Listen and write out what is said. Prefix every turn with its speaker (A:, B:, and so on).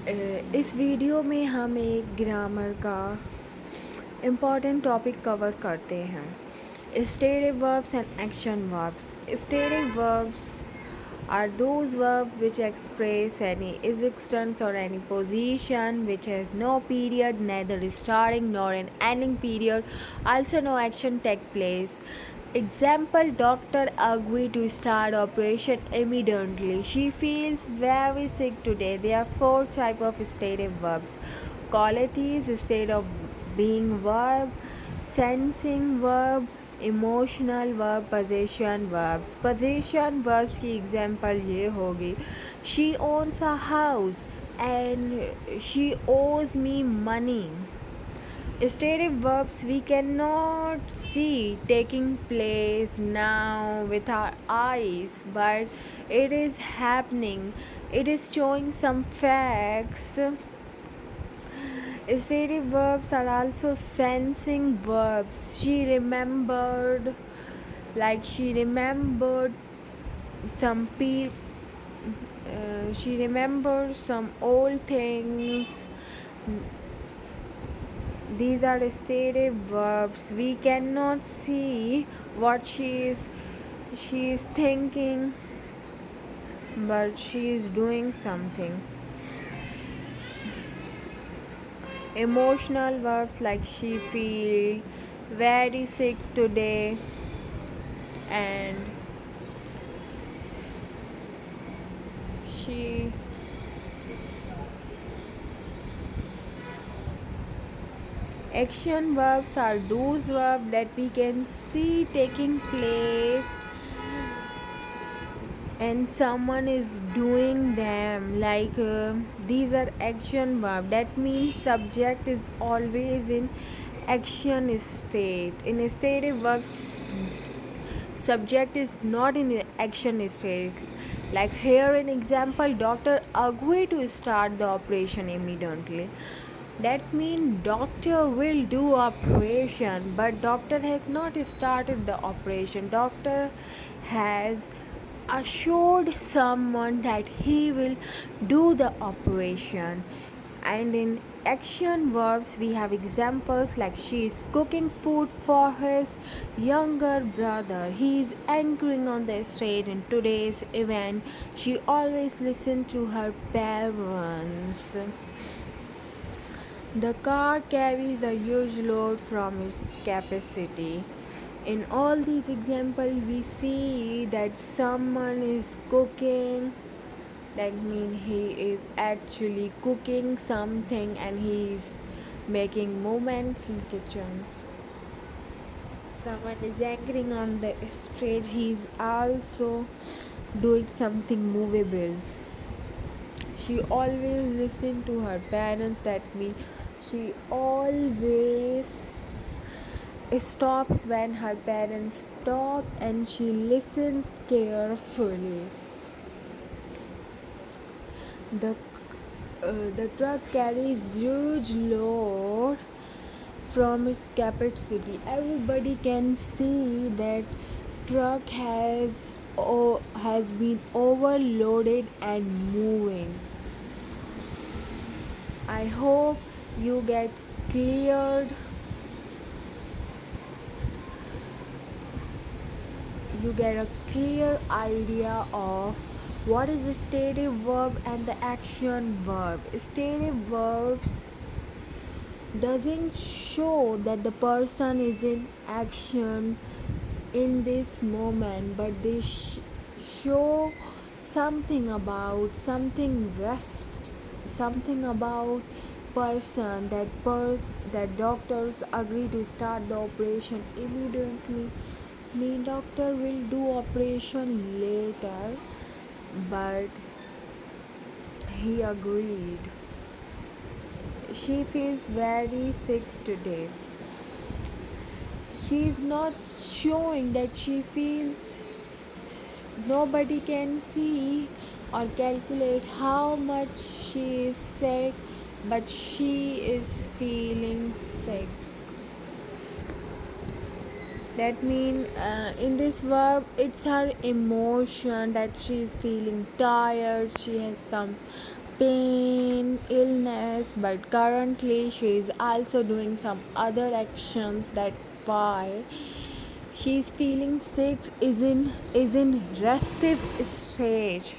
A: इस वीडियो में हम एक ग्रामर का इम्पॉर्टेंट टॉपिक कवर करते हैं, stative verbs and action verbs. Stative verbs are those verbs which express any existence or any position which has no period, neither starting nor an ending period. Also no action take place. Example, doctor agreed to start operation immediately. She feels very sick today. There are four type of stative verbs. Qualities, state of being verb, sensing verb, emotional verb, possession verbs. Possession verbs की example ये होगी, she owns a house and she owes me money. Stative verbs we cannot see taking place now with our eyes, but it is happening. It is showing some facts. Stative verbs are also sensing verbs. She remembered, like she remembered some she remembered some old things. These are stative verbs. We cannot see what she is thinking, but she is doing something. Emotional verbs like she feel very sick today and she action verbs are those verbs that we can see taking place and someone is doing them, like these are action verb. That means subject is always in action state. In stative verbs, subject is not in action state. Like here an example, doctor agreed to start the operation immediately. That means doctor will do operation, but doctor has not started the operation. Doctor has assured someone that he will do the operation. And in action verbs we have examples like she is cooking food for his younger brother. He is anchoring on the stage in today's event. She always listens to her parents. The car carries a huge load from its capacity. In all these examples, we see that someone is cooking. That means he is actually cooking something and he is making movements in kitchens. Someone is anchoring on the stage. He is also doing something movable. She always listens to her parents. That means she always stops when her parents talk and she listens carefully. The truck carries huge load from its capacity. Everybody can see that truck has been overloaded and moving. I hope you get cleared. You get a clear idea of what is the stative verb and the action verb. Stative verbs doesn't show that the person is in action in this moment, but they show something about something about person. That doctors agree to start the operation immediately. Me doctor will do operation later, but he agreed. She feels very sick today. She is not showing that she feels. Nobody can see or calculate how much she is sick, but she is feeling sick. That means in this verb it's her emotion that she is feeling tired. She has some pain, illness, but currently she is also doing some other actions. That why she is feeling sick, is in restive stage.